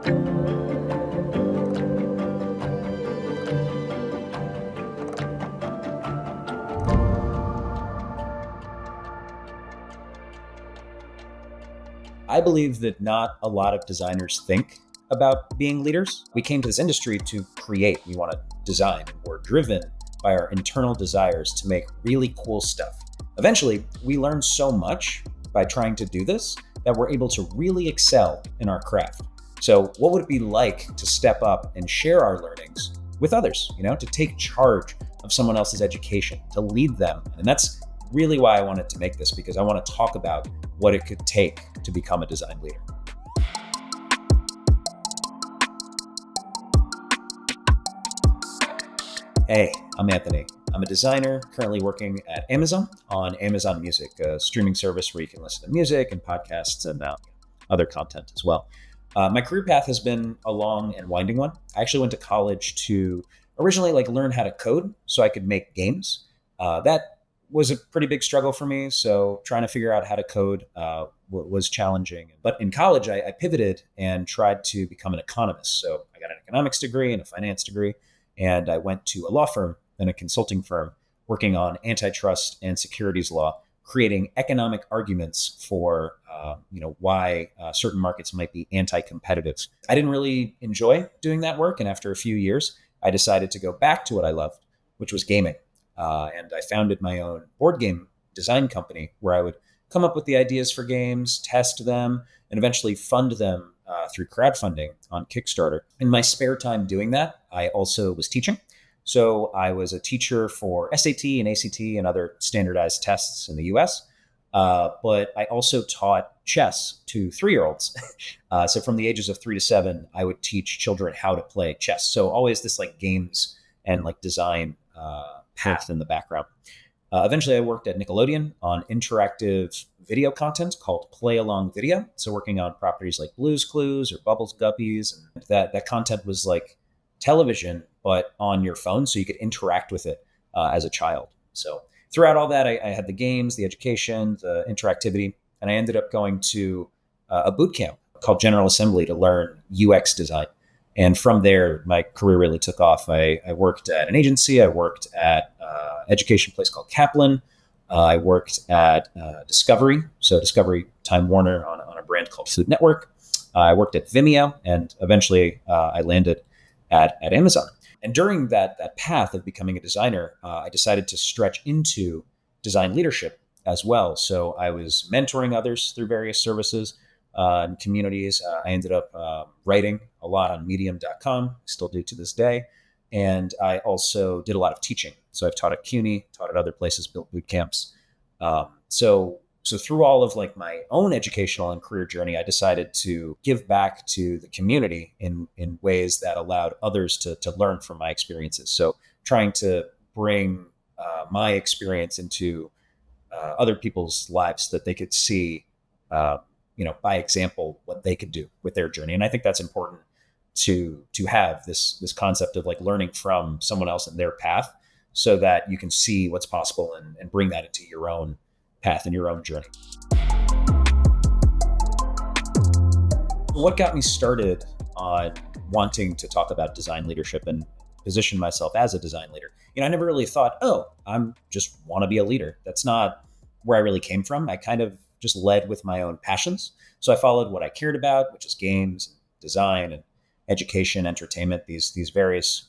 I believe that not a lot of designers think about being leaders. We came to this industry to create. We want to design. We're driven by our internal desires to make really cool stuff. Eventually, we learn so much by trying to do this that we're able to really excel in our craft. So what would it be like to step up and share our learnings with others, to take charge of someone else's education, to lead them? And that's really why I wanted to make this, because I want to talk about what it could take to become a design leader. Hey, I'm Anthony. I'm a designer currently working at Amazon on Amazon Music, a streaming service where you can listen to music and podcasts and other content as well. My career path has been a long and winding one. I actually went to college to originally learn how to code so I could make games. That was a pretty big struggle for me. So trying to figure out how to code was challenging. But in college, I pivoted and tried to become an economist. So I got an economics degree and a finance degree. And I went to a law firm and a consulting firm working on antitrust and securities law, creating economic arguments for why certain markets might be anti-competitive. I didn't really enjoy doing that work. And after a few years, I decided to go back to what I loved, which was gaming. And I founded my own board game design company where I would come up with the ideas for games, test them, and eventually fund them through crowdfunding on Kickstarter. In my spare time doing that, I also was teaching. So I was a teacher for SAT and ACT and other standardized tests in the US. But I also taught chess to 3-year-olds. So from the ages of 3 to 7, I would teach children how to play chess. So always this games and design path in the background. Eventually, I worked at Nickelodeon on interactive video content called Play Along Video. So working on properties like Blue's Clues or Bubbles Guppies. And that content was like television, but on your phone, so you could interact with it as a child. So throughout all that, I had the games, the education, the interactivity, and I ended up going to a boot camp called General Assembly to learn UX design. And from there, my career really took off. I worked at an agency. I worked at an education place called Kaplan. I worked at Discovery, so Discovery Time Warner on a brand called Food Network. I worked at Vimeo, and eventually I landed at Amazon. And during that path of becoming a designer, I decided to stretch into design leadership as well. So I was mentoring others through various services and communities. I ended up writing a lot on medium.com, still do to this day. And I also did a lot of teaching. So I've taught at CUNY, taught at other places, built boot camps. So through all of my own educational and career journey, I decided to give back to the community in ways that allowed others to learn from my experiences. So trying to bring my experience into other people's lives so that they could see, by example, what they could do with their journey. And I think that's important to have this concept of learning from someone else and their path so that you can see what's possible and bring that into your own path and your own journey. What got me started on wanting to talk about design leadership and position myself as a design leader? I never really thought, I'm just want to be a leader. That's not where I really came from. I kind of just led with my own passions. So I followed what I cared about, which is games, design, and education, entertainment, these various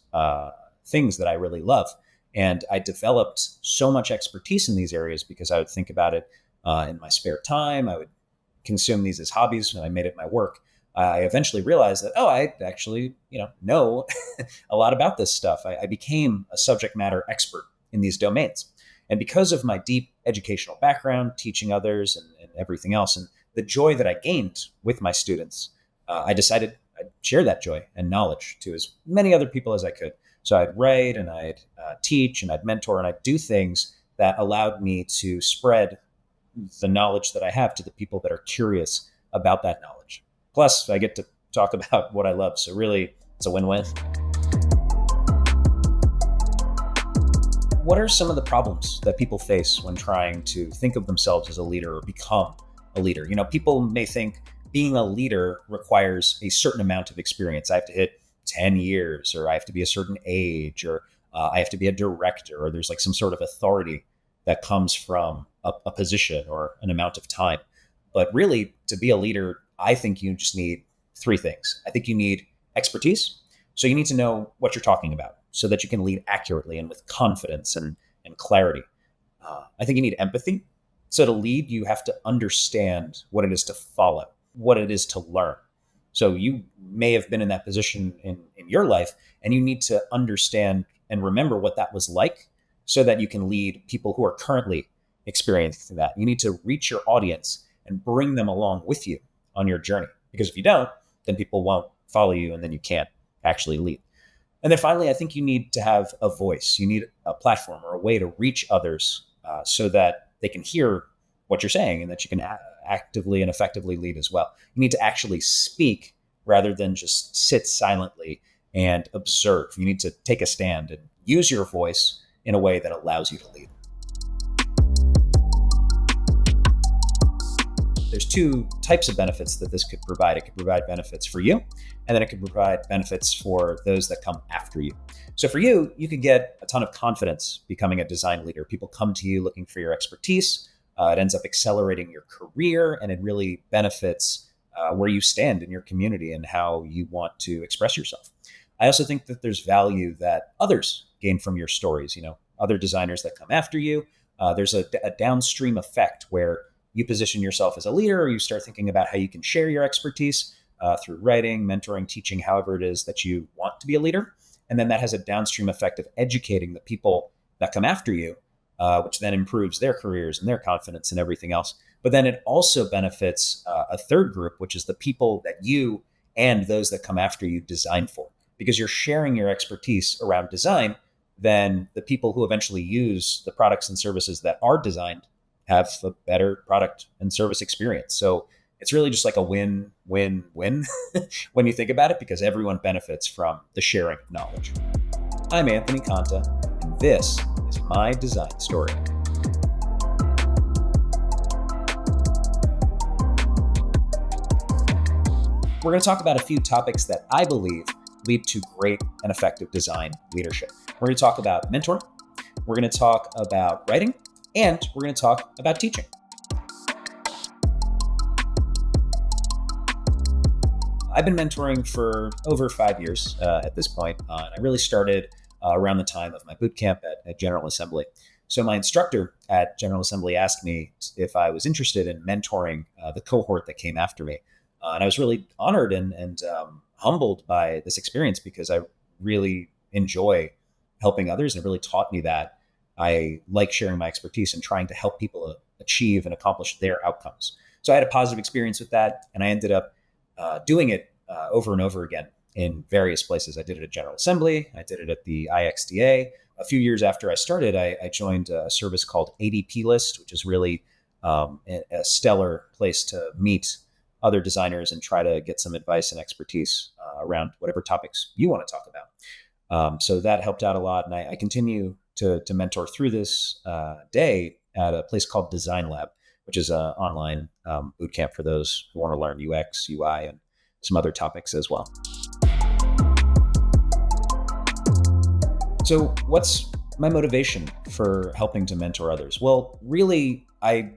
things that I really love. And I developed so much expertise in these areas because I would think about it in my spare time. I would consume these as hobbies, and I made it my work. I eventually realized that, I actually, know a lot about this stuff. I became a subject matter expert in these domains. And because of my deep educational background, teaching others and everything else, and the joy that I gained with my students, I decided I'd share that joy and knowledge to as many other people as I could. So I'd write and I'd teach and I'd mentor and I'd do things that allowed me to spread the knowledge that I have to the people that are curious about that knowledge. Plus, I get to talk about what I love. So really, it's a win-win. What are some of the problems that people face when trying to think of themselves as a leader or become a leader? People may think being a leader requires a certain amount of experience. I have to hit 10 years, or I have to be a certain age, or I have to be a director, or there's like some sort of authority that comes from a position or an amount of time. But really, to be a leader, I think you just need three things. I think you need expertise. So you need to know what you're talking about so that you can lead accurately and with confidence and clarity. I think you need empathy. So to lead, you have to understand what it is to follow, what it is to learn. So you may have been in that position in your life, and you need to understand and remember what that was like so that you can lead people who are currently experiencing that. You need to reach your audience and bring them along with you on your journey. Because if you don't, then people won't follow you, and then you can't actually lead. And then finally, I think you need to have a voice. You need a platform or a way to reach others so that they can hear what you're saying and that you can actively and effectively lead as well. You need to actually speak rather than just sit silently and observe. You need to take a stand and use your voice in a way that allows you to lead. There's two types of benefits that this could provide. It could provide benefits for you, and then it could provide benefits for those that come after you. So for you, you could get a ton of confidence becoming a design leader. People come to you looking for your expertise. It ends up accelerating your career, and it really benefits where you stand in your community and how you want to express yourself. I also think that there's value that others gain from your stories. Other designers that come after you. There's a downstream effect where you position yourself as a leader, or you start thinking about how you can share your expertise through writing, mentoring, teaching, however it is that you want to be a leader. And then that has a downstream effect of educating the people that come after you, which then improves their careers and their confidence and everything else. But then it also benefits a third group, which is the people that you and those that come after you design for. Because you're sharing your expertise around design, then the people who eventually use the products and services that are designed have a better product and service experience. So it's really just like a win-win-win when you think about it, because everyone benefits from the sharing of knowledge. I'm Anthony Conta, and this is my design story. We're going to talk about a few topics that I believe lead to great and effective design leadership. We're going to talk about mentoring. We're going to talk about writing, and we're going to talk about teaching. I've been mentoring for over 5 years at this point. I really started around the time of my boot camp at General Assembly. So my instructor at General Assembly asked me if I was interested in mentoring the cohort that came after me. And I was really honored and humbled by this experience, because I really enjoy helping others, and it really taught me that I like sharing my expertise and trying to help people achieve and accomplish their outcomes. So I had a positive experience with that, and I ended up doing it over and over again in various places. I did it at General Assembly. I did it at the IXDA. A few years after I started, I joined a service called ADP List, which is really a stellar place to meet other designers and try to get some advice and expertise around whatever topics you want to talk about. So that helped out a lot. And I continue to mentor through this day at a place called Design Lab, which is an online boot camp for those who want to learn UX, UI, and some other topics as well. So what's my motivation for helping to mentor others? Well, really, I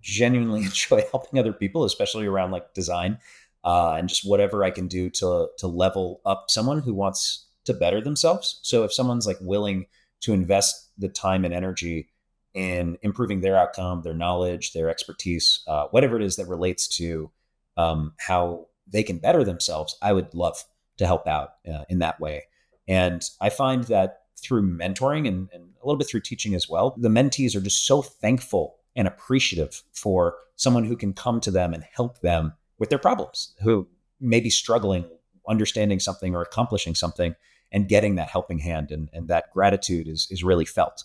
genuinely enjoy helping other people, especially around like design and just whatever I can do to level up someone who wants to better themselves. So if someone's like willing to invest the time and energy in improving their outcome, their knowledge, their expertise, whatever it is that relates to how they can better themselves, I would love to help out in that way. And I find that through mentoring and a little bit through teaching as well, the mentees are just so thankful and appreciative for someone who can come to them and help them with their problems, who may be struggling, understanding something or accomplishing something, and getting that helping hand. And that gratitude is really felt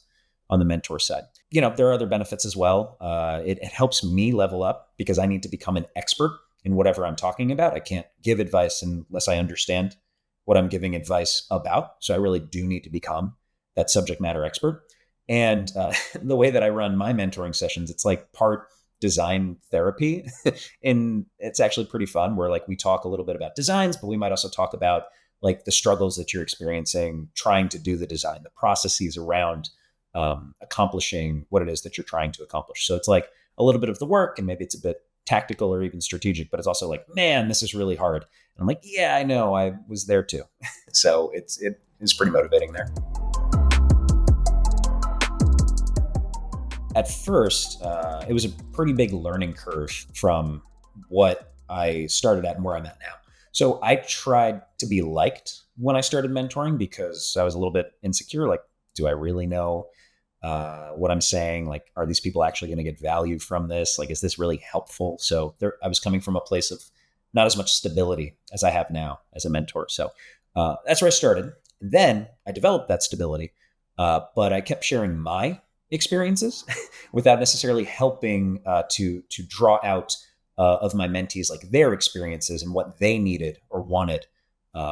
on the mentor side. There are other benefits as well. It helps me level up because I need to become an expert in whatever I'm talking about. I can't give advice unless I understand what I'm giving advice about. So I really do need to become that subject matter expert. And the way that I run my mentoring sessions, it's like part design therapy. And it's actually pretty fun where like we talk a little bit about designs, but we might also talk about like the struggles that you're experiencing trying to do the design, the processes around accomplishing what it is that you're trying to accomplish. So it's like a little bit of the work, and maybe it's a bit tactical or even strategic, but it's also like, man, this is really hard. And I'm like, yeah, I know, I was there too. So it is pretty motivating there. At first, it was a pretty big learning curve from what I started at and where I'm at now. So I tried to be liked when I started mentoring because I was a little bit insecure. Like, do I really know what I'm saying? Like, are these people actually going to get value from this? Like, is this really helpful? So there, I was coming from a place of not as much stability as I have now as a mentor. So that's where I started. Then I developed that stability, but I kept sharing my experiences without necessarily helping to draw out of my mentees like their experiences and what they needed or wanted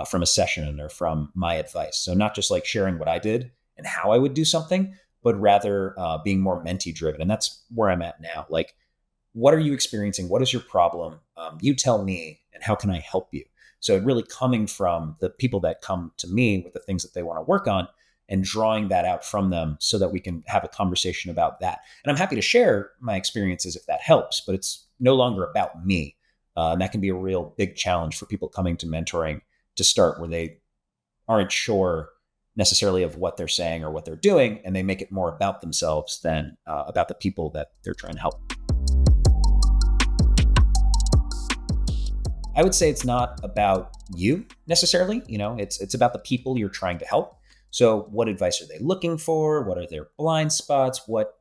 from a session or from my advice. So not just like sharing what I did and how I would do something, but rather being more mentee driven. And that's where I'm at now. Like, what are you experiencing? What is your problem? You tell me, and how can I help you? So really coming from the people that come to me with the things that they want to work on and drawing that out from them so that we can have a conversation about that. And I'm happy to share my experiences if that helps, but it's no longer about me. And that can be a real big challenge for people coming to mentoring to start, where they aren't sure necessarily of what they're saying or what they're doing, and they make it more about themselves than about the people that they're trying to help. I would say it's not about you necessarily. It's about the people you're trying to help. So what advice are they looking for? What are their blind spots? What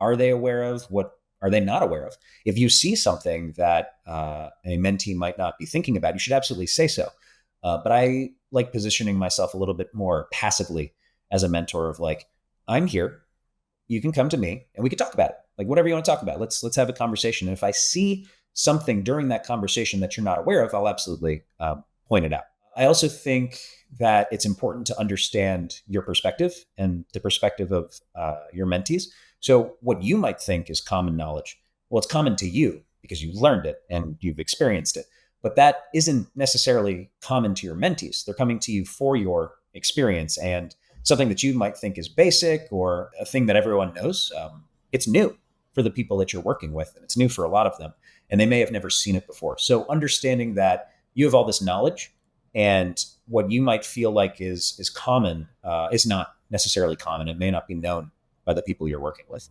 are they aware of? What are they not aware of? If you see something that a mentee might not be thinking about, you should absolutely say so. But I like positioning myself a little bit more passively as a mentor of like, I'm here. You can come to me and we can talk about it. Like, whatever you want to talk about, let's have a conversation. And if I see something during that conversation that you're not aware of, I'll absolutely point it out. I also think that it's important to understand your perspective and the perspective of your mentees. So what you might think is common knowledge, well, it's common to you because you've learned it and you've experienced it. But that isn't necessarily common to your mentees. They're coming to you for your experience, and something that you might think is basic or a thing that everyone knows, it's new for the people that you're working with, and it's new for a lot of them, and they may have never seen it before. So understanding that you have all this knowledge, and what you might feel like is common is not necessarily common. It may not be known by the people you're working with.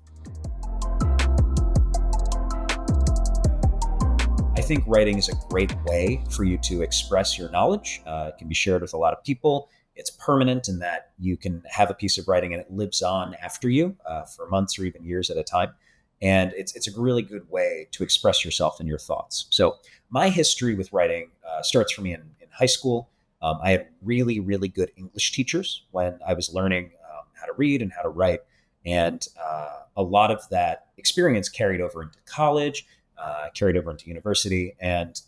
I think writing is a great way for you to express your knowledge. It can be shared with a lot of people. It's permanent in that you can have a piece of writing and it lives on after you for months or even years at a time. And it's a really good way to express yourself and your thoughts. So my history with writing starts for me in high school. I had really, really good English teachers when I was learning how to read and how to write. And a lot of that experience carried over into college, carried over into university. And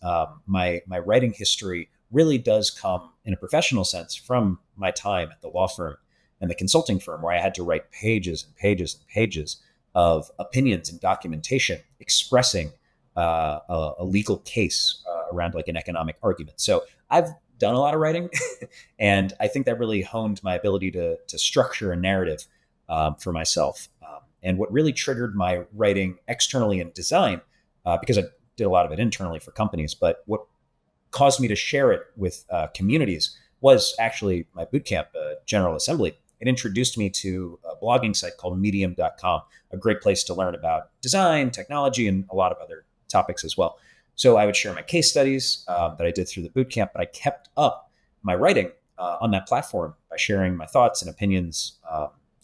my writing history really does come in a professional sense from my time at the law firm and the consulting firm, where I had to write pages and pages and pages of opinions and documentation expressing a legal case around like an economic argument. So I've done a lot of writing, and I think that really honed my ability to structure a narrative for myself. And what really triggered my writing externally in design, because I did a lot of it internally for companies, but what caused me to share it with communities was actually my bootcamp, General Assembly. It introduced me to a blogging site called medium.com, a great place to learn about design, technology, and a lot of other topics as well. So I would share my case studies that I did through the bootcamp, but I kept up my writing on that platform by sharing my thoughts and opinions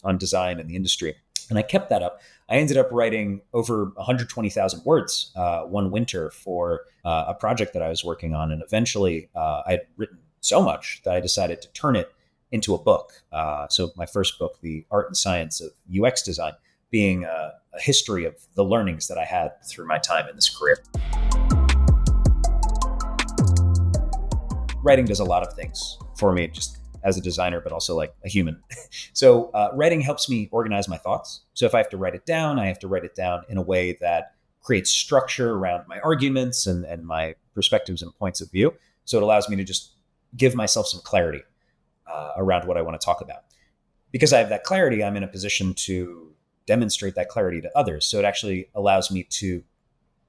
on design and the industry. And I kept that up. I ended up writing over 120,000 words one winter for a project that I was working on. And eventually I had written so much that I decided to turn it into a book. So my first book, The Art and Science of UX Design, being a history of the learnings that I had through my time in this career. Writing does a lot of things for me, just as a designer, but also like a human. So writing helps me organize my thoughts. So if I have to write it down, I have to write it down in a way that create structure around my arguments and my perspectives and points of view. So it allows me to just give myself some clarity around what I want to talk about. Because I have that clarity, I'm in a position to demonstrate that clarity to others. So it actually allows me to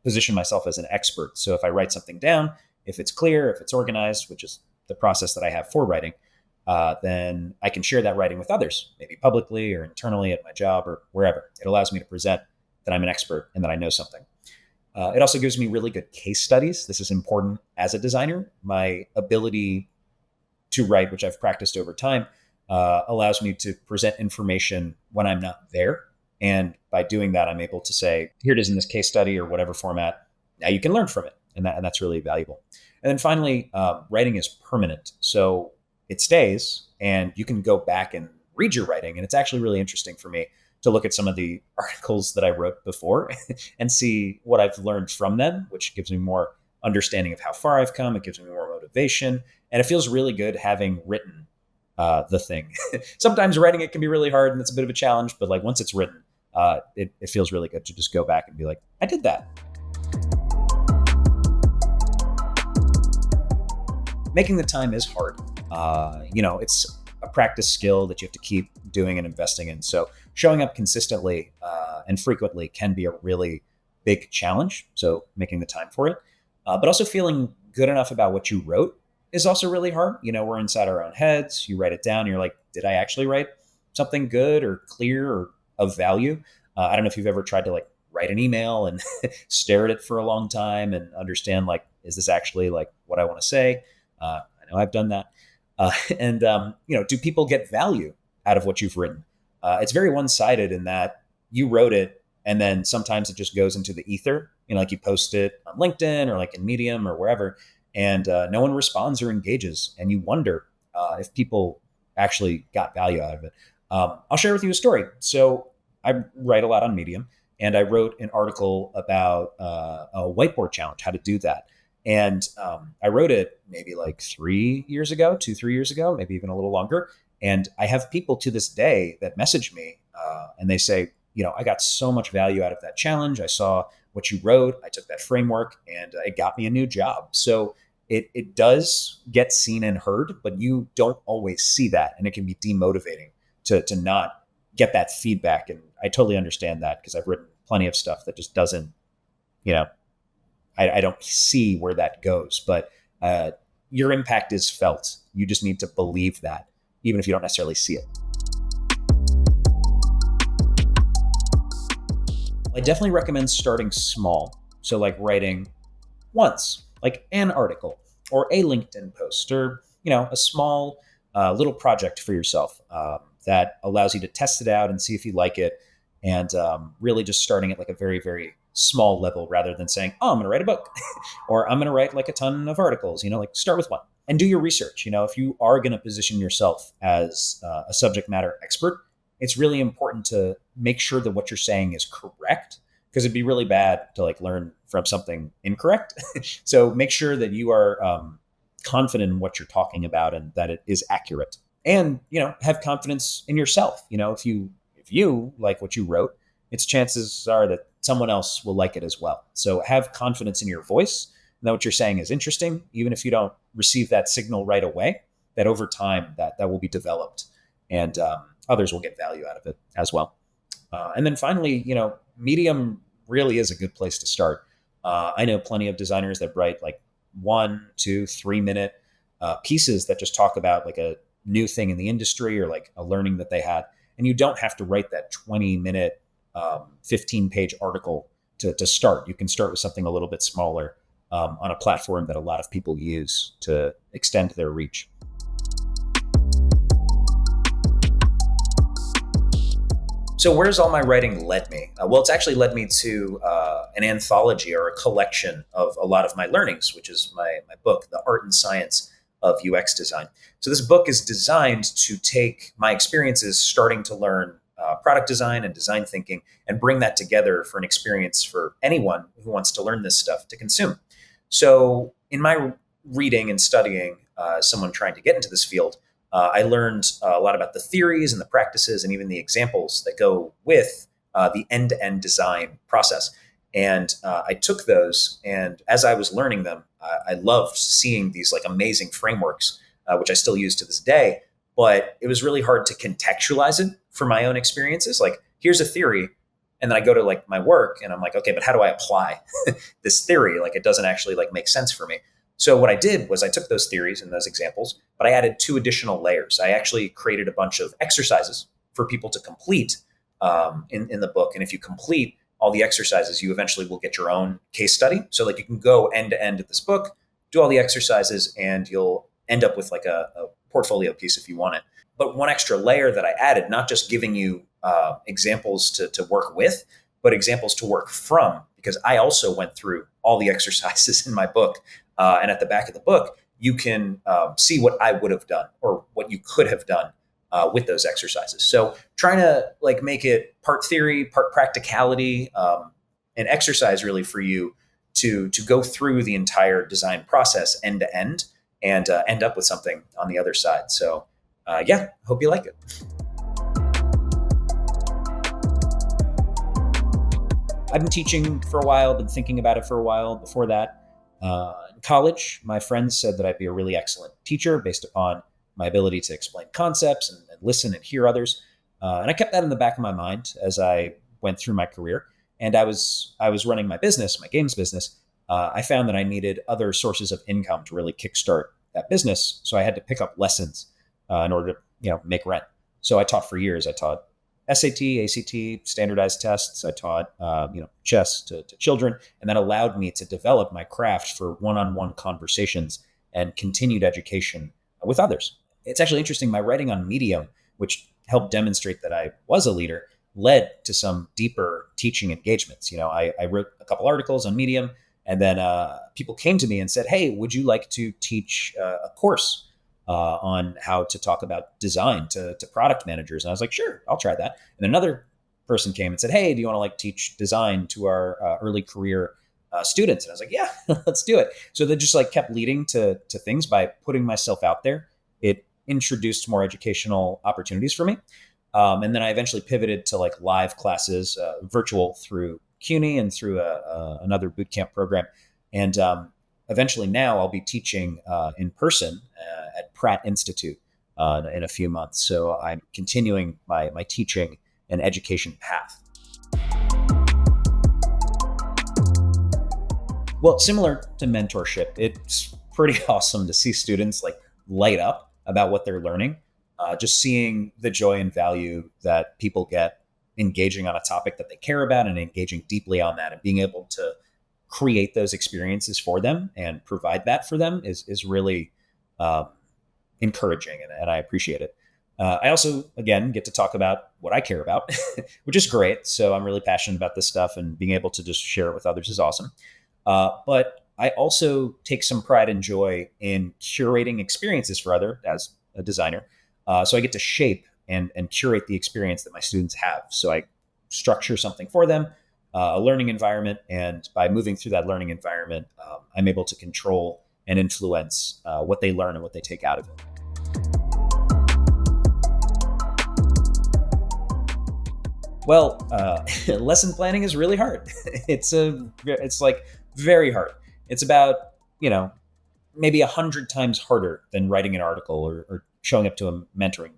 position myself as an expert. So if I write something down, if it's clear, if it's organized, which is the process that I have for writing, then I can share that writing with others, maybe publicly or internally at my job or wherever. It allows me to present that I'm an expert and that I know something. It also gives me really good case studies. This is important as a designer. My ability to write, which I've practiced over time, allows me to present information when I'm not there. And by doing that, I'm able to say, here it is in this case study or whatever format. Now you can learn from it. And that's really valuable. And then finally, writing is permanent. So it stays and you can go back and read your writing. And it's actually really interesting for me to look at some of the articles that I wrote before and see what I've learned from them, which gives me more understanding of how far I've come. It gives me more motivation. And it feels really good having written the thing. Sometimes writing it can be really hard and it's a bit of a challenge, but like once it's written, it feels really good to just go back and be like, I did that. Making the time is hard. It's a practice skill that you have to keep doing and investing in. So showing up consistently and frequently can be a really big challenge. So making the time for it, but also feeling good enough about what you wrote is also really hard. We're inside our own heads. You write it down. And you're like, did I actually write something good or clear or of value? I don't know if you've ever tried to like write an email and stare at it for a long time and understand like, is this actually like what I want to say? I know I've done that. Do people get value out of what you've written? It's very one-sided in that you wrote it and then sometimes it just goes into the ether, like you post it on LinkedIn or like in Medium or wherever, and no one responds or engages. And you wonder if people actually got value out of it. I'll share with you a story. So I write a lot on Medium and I wrote an article about a whiteboard challenge, how to do that. And I wrote it maybe like 3 years ago, 3 years ago, maybe even a little longer. And I have people to this day that message me and they say, I got so much value out of that challenge. I saw what you wrote. I took that framework and it got me a new job. So it does get seen and heard, but you don't always see that. And it can be demotivating to not get that feedback. And I totally understand that because I've written plenty of stuff that just doesn't, I don't see where that goes, but your impact is felt. You just need to believe that, even if you don't necessarily see it. I definitely recommend starting small. So like writing once, like an article or a LinkedIn post or, a small little project for yourself that allows you to test it out and see if you like it. And really just starting at like a very, very small level rather than saying, oh, I'm going to write a book or I'm going to write like a ton of articles, like start with one and do your research. If you are going to position yourself as a subject matter expert, it's really important to make sure that what you're saying is correct because it'd be really bad to like learn from something incorrect. So make sure that you are confident in what you're talking about and that it is accurate and, have confidence in yourself. If you like what you wrote, its chances are that someone else will like it as well. So have confidence in your voice and that what you're saying is interesting, even if you don't receive that signal right away, that over time that will be developed and others will get value out of it as well. And then finally, Medium really is a good place to start. I know plenty of designers that write like 1, 2, 3 minute pieces that just talk about like a new thing in the industry or like a learning that they had. And you don't have to write that 20-minute 15-page article to start. You can start with something a little bit smaller on a platform that a lot of people use to extend their reach. So where's all my writing led me? Well, it's actually led me to an anthology or a collection of a lot of my learnings, which is my book, The Art and Science of UX Design. So this book is designed to take my experiences starting to learn product design and design thinking and bring that together for an experience for anyone who wants to learn this stuff to consume. So in my reading and studying, someone trying to get into this field, I learned a lot about the theories and the practices and even the examples that go with the end-to-end design process. And I took those, and as I was learning them, I loved seeing these like amazing frameworks, which I still use to this day. But it was really hard to contextualize it for my own experiences. Like, here's a theory, and then I go to like my work, and I'm like, okay, but how do I apply this theory? Like, it doesn't actually like make sense for me. So what I did was I took those theories and those examples, but I added two additional layers. I actually created a bunch of exercises for people to complete in the book. And if you complete all the exercises, you eventually will get your own case study. So like you can go end to end of this book, do all the exercises, and you'll end up with like a portfolio piece if you want it. But one extra layer that I added, not just giving you examples to work with, but examples to work from, because I also went through all the exercises in my book. And at the back of the book, you can see what I would have done or what you could have done with those exercises. So trying to like make it part theory, part practicality, an exercise really for you to go through the entire design process end to end and end up with something on the other side. So yeah, hope you like it. I've been teaching for a while, been thinking about it for a while. Before that, in college, my friends said that I'd be a really excellent teacher based upon my ability to explain concepts and listen and hear others. And I kept that in the back of my mind as I went through my career. And I was running my business, my games business. I found that I needed other sources of income to really kickstart that business. So I had to pick up lessons in order to make rent. So I taught for years. I taught SAT, ACT, standardized tests. I taught chess to children, and that allowed me to develop my craft for one-on-one conversations and continued education with others. It's actually interesting. My writing on Medium, which helped demonstrate that I was a leader, led to some deeper teaching engagements. I wrote a couple articles on Medium, and then people came to me and said, "Hey, would you like to teach a course on how to talk about design to product managers?" And I was like, "Sure, I'll try that." And another person came and said, "Hey, do you want to like teach design to our early career students?" And I was like, "Yeah, let's do it." So that just like kept leading to things by putting myself out there. It introduced more educational opportunities for me. And then I eventually pivoted to like live classes, virtual through CUNY and through another bootcamp program. And eventually now I'll be teaching in person at Pratt Institute in a few months. So I'm continuing my teaching and education path. Well, similar to mentorship, it's pretty awesome to see students like light up about what they're learning. Just seeing the joy and value that people get engaging on a topic that they care about and engaging deeply on that and being able to create those experiences for them and provide that for them is really encouraging, and I appreciate it. I also, again, get to talk about what I care about, which is great. So I'm really passionate about this stuff, and being able to just share it with others is awesome. But I also take some pride and joy in curating experiences for others as a designer. So I get to shape and curate the experience that my students have. So I structure something for them, a learning environment, and by moving through that learning environment, I'm able to control and influence what they learn and what they take out of it. Well, lesson planning is really hard. It's like very hard. It's about, maybe 100 times harder than writing an article or showing up to a mentoring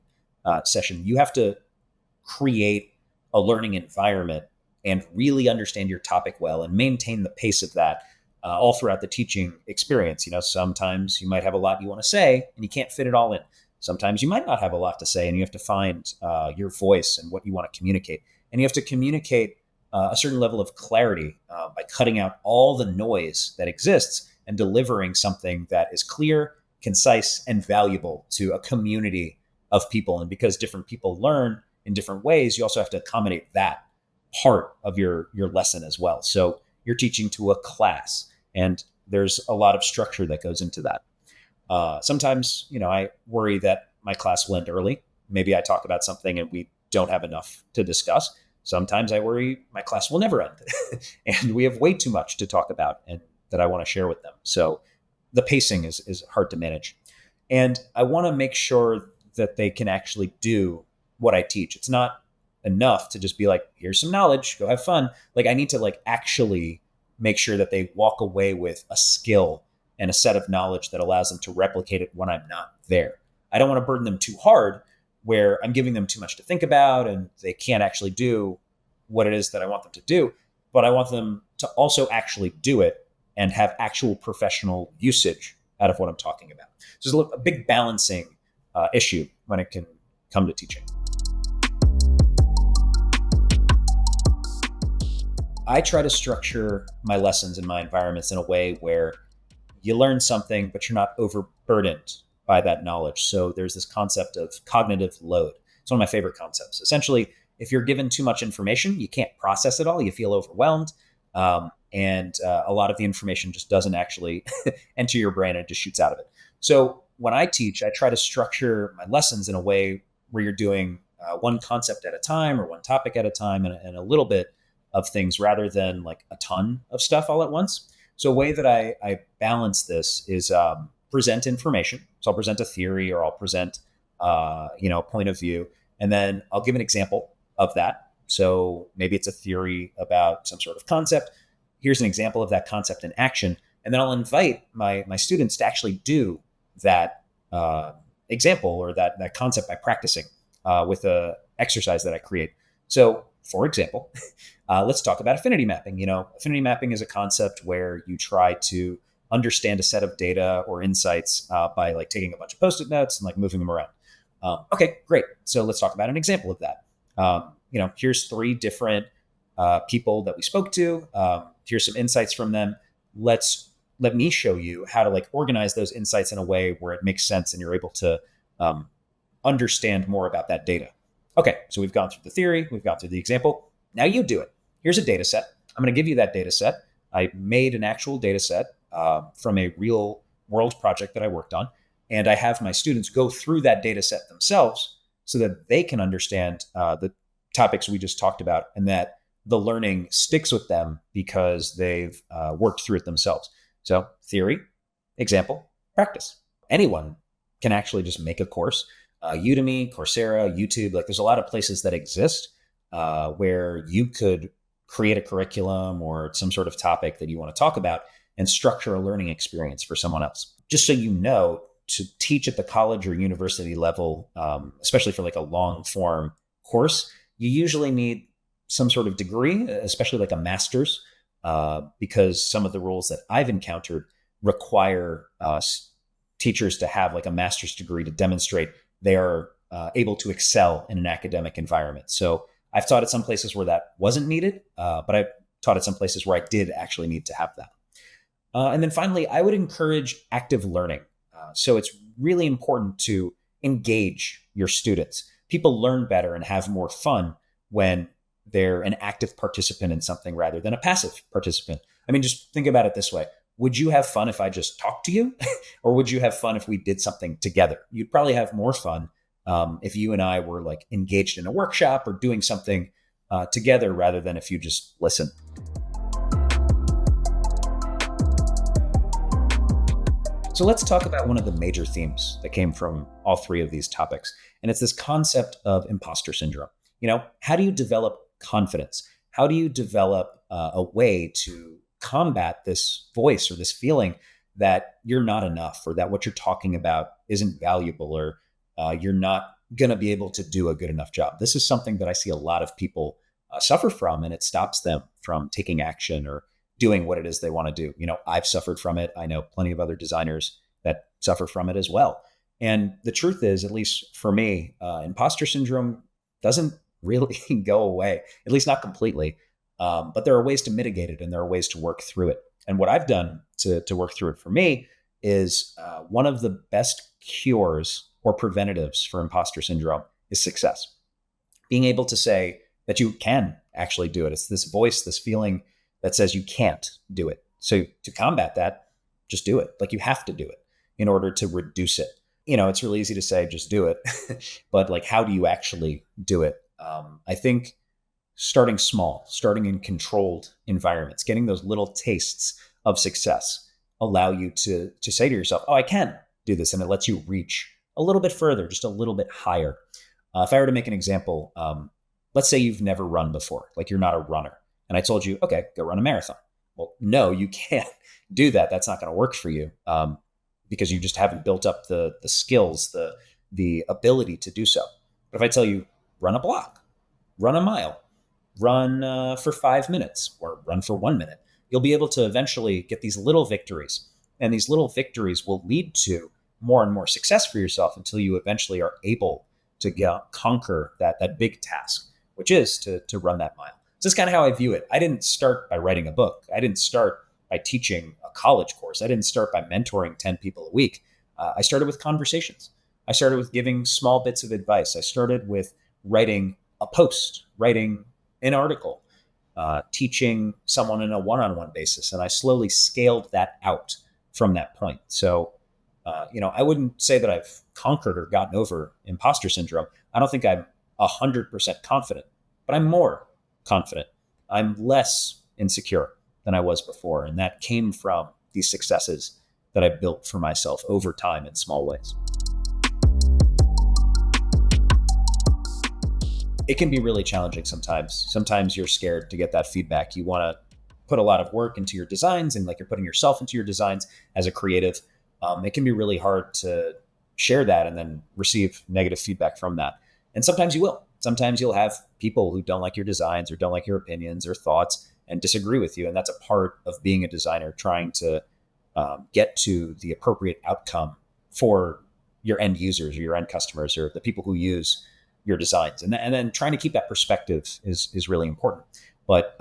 session. You have to create a learning environment and really understand your topic well and maintain the pace of that all throughout the teaching experience. Sometimes you might have a lot you want to say and you can't fit it all in. Sometimes you might not have a lot to say and you have to find your voice and what you want to communicate. And you have to communicate a certain level of clarity by cutting out all the noise that exists and delivering something that is clear, concise, and valuable to a community of people. And because different people learn in different ways, you also have to accommodate that part of your lesson as well. So you're teaching to a class, and there's a lot of structure that goes into that. Sometimes, I worry that my class will end early. Maybe I talk about something and we don't have enough to discuss. Sometimes I worry my class will never end and we have way too much to talk about and that I want to share with them. So the pacing is hard to manage. And I want to make sure that they can actually do what I teach. It's not enough to just be like, here's some knowledge, go have fun. Like I need to like actually make sure that they walk away with a skill and a set of knowledge that allows them to replicate it when I'm not there. I don't want to burden them too hard where I'm giving them too much to think about and they can't actually do what it is that I want them to do, but I want them to also actually do it and have actual professional usage out of what I'm talking about. So there's a big balancing issue when it can come to teaching. I try to structure my lessons and my environments in a way where you learn something, but you're not overburdened by that knowledge. So there's this concept of cognitive load. It's one of my favorite concepts. Essentially, if you're given too much information, you can't process it all. You feel overwhelmed. And a lot of the information just doesn't actually enter your brain and it just shoots out of it. So when I teach, I try to structure my lessons in a way where you're doing one concept at a time or one topic at a time and a little bit of things rather than like a ton of stuff all at once. So a way that I balance this is present information. So I'll present a theory or I'll present a point of view, and then I'll give an example of that. So maybe it's a theory about some sort of concept. Here's an example of that concept in action. And then I'll invite my students to actually do that example or that concept by practicing with a exercise that I create. So for example, let's talk about affinity mapping. Affinity mapping is a concept where you try to understand a set of data or insights by like taking a bunch of Post-it notes and like moving them around. Okay, great. So let's talk about an example of that. Here's 3 different people that we spoke to. Here's some insights from them. Let me show you how to like organize those insights in a way where it makes sense and you're able to understand more about that data. Okay, so we've gone through the theory, we've gone through the example. Now you do it. Here's a data set. I'm going to give you that data set. I made an actual data set from a real world project that I worked on. And I have my students go through that data set themselves so that they can understand the topics we just talked about and that the learning sticks with them because they've worked through it themselves. So theory, example, practice. Anyone can actually just make a course. Udemy, Coursera, YouTube, like there's a lot of places that exist where you could create a curriculum or some sort of topic that you want to talk about and structure a learning experience for someone else. Just so you know, to teach at the college or university level, especially for like a long form course, you usually need some sort of degree, especially like a master's, because some of the rules that I've encountered require teachers to have like a master's degree to demonstrate they are able to excel in an academic environment. So I've taught at some places where that wasn't needed, but I've taught at some places where I did actually need to have that. And then finally, I would encourage active learning. So it's really important to engage your students. People learn better and have more fun when they're an active participant in something rather than a passive participant. I mean, just think about it this way. Would you have fun if I just talked to you? Or would you have fun if we did something together? You'd probably have more fun if you and I were like engaged in a workshop or doing something together rather than if you just listen. So let's talk about one of the major themes that came from all 3 of these topics. And it's this concept of imposter syndrome. How do you develop confidence? How do you develop a way to combat this voice or this feeling that you're not enough or that what you're talking about isn't valuable or you're not going to be able to do a good enough job? This is something that I see a lot of people suffer from, and it stops them from taking action or doing what it is they want to do. I've suffered from it. I know plenty of other designers that suffer from it as well. And the truth is, at least for me, imposter syndrome doesn't really go away, at least not completely. But there are ways to mitigate it and there are ways to work through it. And what I've done to work through it for me is one of the best cures or preventatives for imposter syndrome is success. Being able to say that you can actually do it. It's this voice, this feeling that says you can't do it. So to combat that, just do it. Like you have to do it in order to reduce it. It's really easy to say, just do it. But like, how do you actually do it? I think starting small, starting in controlled environments, getting those little tastes of success allow you to say to yourself, oh, I can do this. And it lets you reach a little bit further, just a little bit higher. If I were to make an example, let's say you've never run before, like you're not a runner. And I told you, okay, go run a marathon. Well, no, you can't do that. That's not going to work for you, because you just haven't built up the skills, the ability to do so. But if I tell you, run a block, run a mile, run for 5 minutes, or run for 1 minute, you'll be able to eventually get these little victories. And these little victories will lead to more and more success for yourself until you eventually are able to conquer that big task, which is to run that mile. So that's kind of how I view it. I didn't start by writing a book. I didn't start by teaching a college course. I didn't start by mentoring 10 people a week. I started with conversations. I started with giving small bits of advice. I started with writing a post, writing an article, teaching someone in a one-on-one basis. And I slowly scaled that out from that point. So, I wouldn't say that I've conquered or gotten over imposter syndrome. I don't think I'm 100% confident, but I'm more confident. I'm less insecure than I was before. And that came from these successes that I built for myself over time in small ways. It can be really challenging sometimes. Sometimes you're scared to get that feedback. You want to put a lot of work into your designs, and like you're putting yourself into your designs as a creative. It can be really hard to share that and then receive negative feedback from that. And sometimes you will. Sometimes you'll have people who don't like your designs or don't like your opinions or thoughts and disagree with you. And that's a part of being a designer, trying to get to the appropriate outcome for your end users or your end customers or the people who use your designs. And then trying to keep that perspective is really important. But,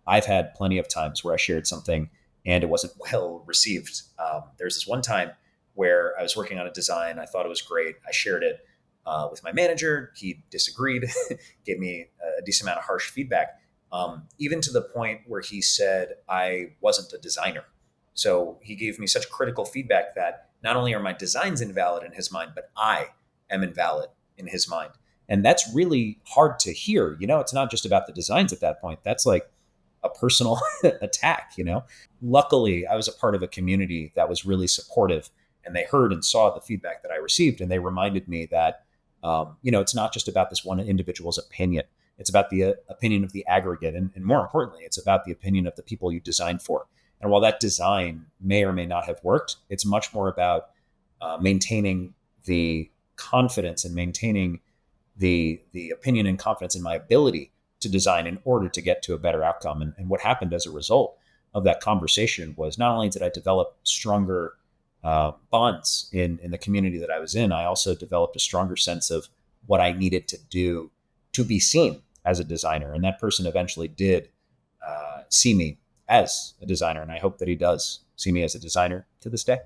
I've had plenty of times where I shared something and it wasn't well received. There's this one time where I was working on a design. I thought it was great. I shared it with my manager. He disagreed, gave me a decent amount of harsh feedback, even to the point where he said I wasn't a designer. So he gave me such critical feedback that not only are my designs invalid in his mind, but I am invalid in his mind. And that's really hard to hear. It's not just about the designs at that point. That's like a personal attack. Luckily, I was a part of a community that was really supportive, and they heard and saw the feedback that I received. And they reminded me that, it's not just about this one individual's opinion. It's about the opinion of the aggregate. And more importantly, it's about the opinion of the people you designed for. And while that design may or may not have worked, it's much more about maintaining the confidence and maintaining the opinion and confidence in my ability to design in order to get to a better outcome. And what happened as a result of that conversation was not only did I develop stronger bonds in the community that I was in, I also developed a stronger sense of what I needed to do to be seen as a designer. And that person eventually did see me as a designer. And I hope that he does see me as a designer to this day.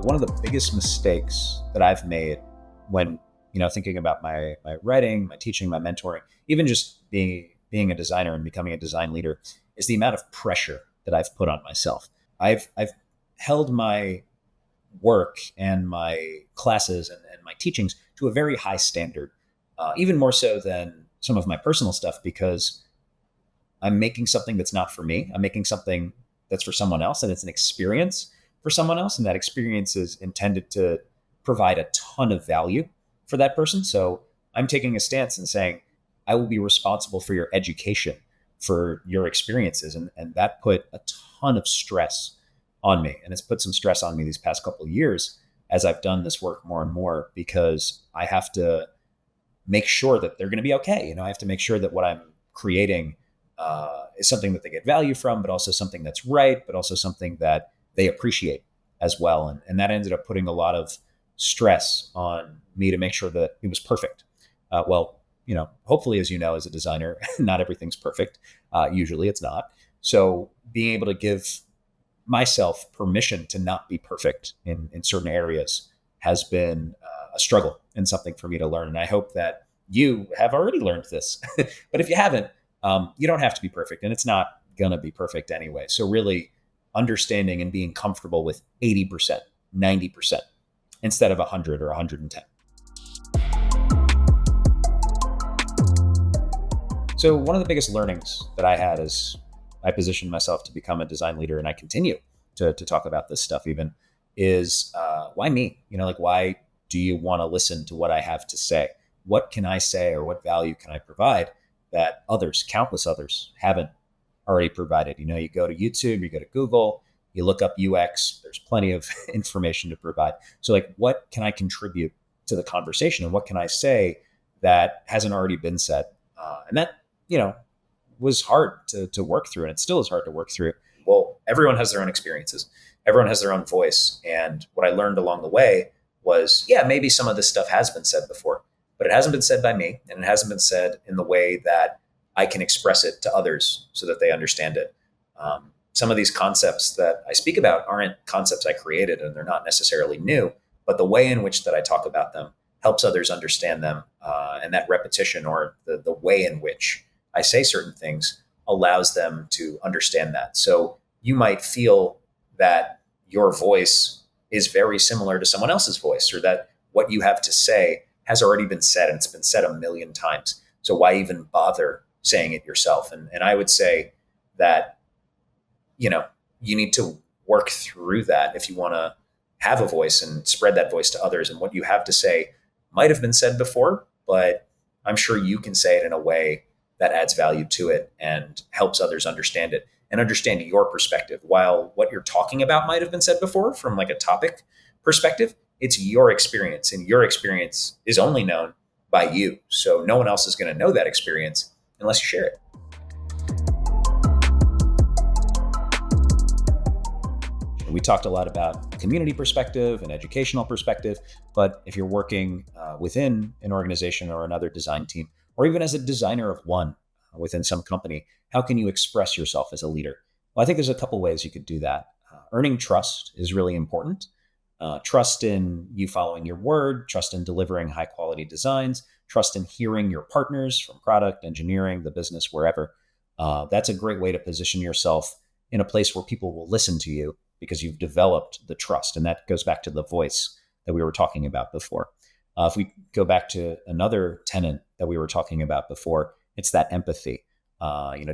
One of the biggest mistakes that I've made when, thinking about my writing, my teaching, my mentoring, even just being a designer and becoming a design leader, is the amount of pressure that I've put on myself. I've held my work and my classes and my teachings to a very high standard, even more so than some of my personal stuff, because I'm making something that's not for me. I'm making something that's for someone else, and it's an experience for someone else. And that experience is intended to provide a ton of value for that person. So I'm taking a stance and saying, I will be responsible for your education, for your experiences. And that put a ton of stress on me. And it's put some stress on me these past couple of years as I've done this work more and more, because I have to make sure that they're going to be okay. I have to make sure that what I'm creating is something that they get value from, but also something that's right, but also something that they appreciate as well. And that ended up putting a lot of stress on me to make sure that it was perfect. Hopefully, as as a designer, not everything's perfect. Usually it's not. So being able to give myself permission to not be perfect in certain areas has been a struggle and something for me to learn. And I hope that you have already learned this. But if you haven't, you don't have to be perfect, and it's not going to be perfect anyway. So really understanding and being comfortable with 80%, 90% instead of 100 or 110. So one of the biggest learnings that I had as I positioned myself to become a design leader, and I continue to talk about this stuff even, is why me? Why do you want to listen to what I have to say? What can I say, or what value can I provide that others, countless others, haven't already provided? You go to YouTube, you go to Google, you look up UX, there's plenty of information to provide. So, like, what can I contribute to the conversation, and what can I say that hasn't already been said? And that, was hard to work through, and it still is hard to work through. Well, everyone has their own experiences, everyone has their own voice. And what I learned along the way was, yeah, maybe some of this stuff has been said before, but it hasn't been said by me, and it hasn't been said in the way that I can express it to others so that they understand it. Some of these concepts that I speak about aren't concepts I created, and they're not necessarily new, but the way in which that I talk about them helps others understand them. And that repetition, or the way in which I say certain things, allows them to understand that. So you might feel that your voice is very similar to someone else's voice, or that what you have to say has already been said, and it's been said a million times. So why even bother saying it yourself? And I would say that, you need to work through that if you want to have a voice and spread that voice to others. And what you have to say might have been said before, but I'm sure you can say it in a way that adds value to it and helps others understand it and understand your perspective. While what you're talking about might have been said before from like a topic perspective, it's your experience, and your experience is only known by you. So no one else is going to know that experience unless you share it. We talked a lot about community perspective and educational perspective, but if you're working within an organization or another design team, or even as a designer of one within some company, how can you express yourself as a leader? Well, I think there's a couple ways you could do that. Earning trust is really important. Trust in you following your word, trust in delivering high quality designs, trust in hearing your partners from product, engineering, the business, wherever. That's a great way to position yourself in a place where people will listen to you because you've developed the trust. And that goes back to the voice that we were talking about before. If we go back to another tenet that we were talking about before, it's that empathy.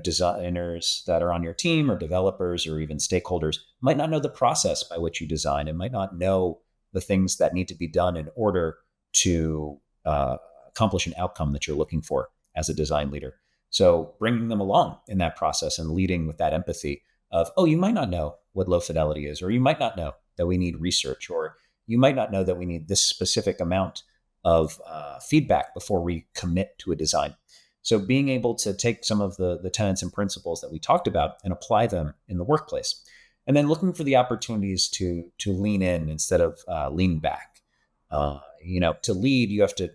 Designers that are on your team, or developers, or even stakeholders might not know the process by which you design, and might not know the things that need to be done in order to accomplish an outcome that you're looking for as a design leader. So bringing them along in that process and leading with that empathy of, oh, you might not know what low fidelity is, or you might not know that we need research, or you might not know that we need this specific amount of feedback before we commit to a design. So being able to take some of the tenets and principles that we talked about and apply them in the workplace, and then looking for the opportunities to lean in instead of lean back. To lead, you have to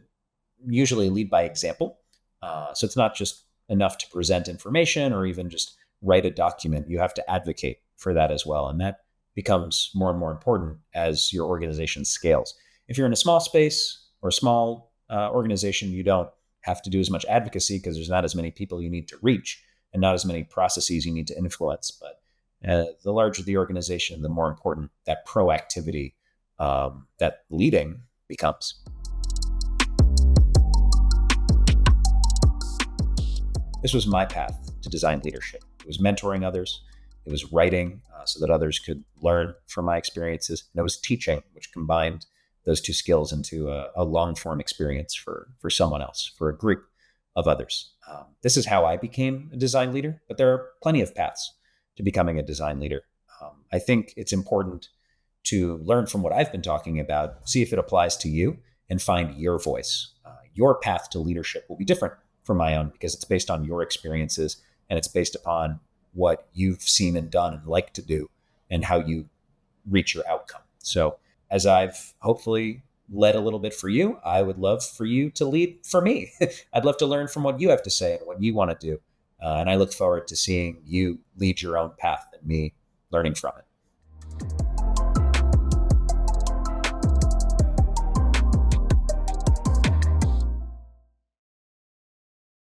usually lead by example. So it's not just enough to present information or even just write a document. You have to advocate for that as well. And that becomes more and more important as your organization scales. If you're in a small space or a small organization, you don't have to do as much advocacy because there's not as many people you need to reach and not as many processes you need to influence. But the larger the organization, the more important that proactivity, that leading becomes. This was my path to design leadership. It was mentoring others. It was writing so that others could learn from my experiences. And it was teaching, which combined those two skills into a long-form experience for someone else, for a group of others. This is how I became a design leader, but there are plenty of paths to becoming a design leader. I think it's important to learn from what I've been talking about, see if it applies to you, and find your voice. Your path to leadership will be different from my own because it's based on your experiences, and it's based upon what you've seen and done and like to do and how you reach your outcome. So as I've hopefully led a little bit for you, I would love for you to lead for me. I'd love to learn from what you have to say and what you want to do. And I look forward to seeing you lead your own path and me learning from it.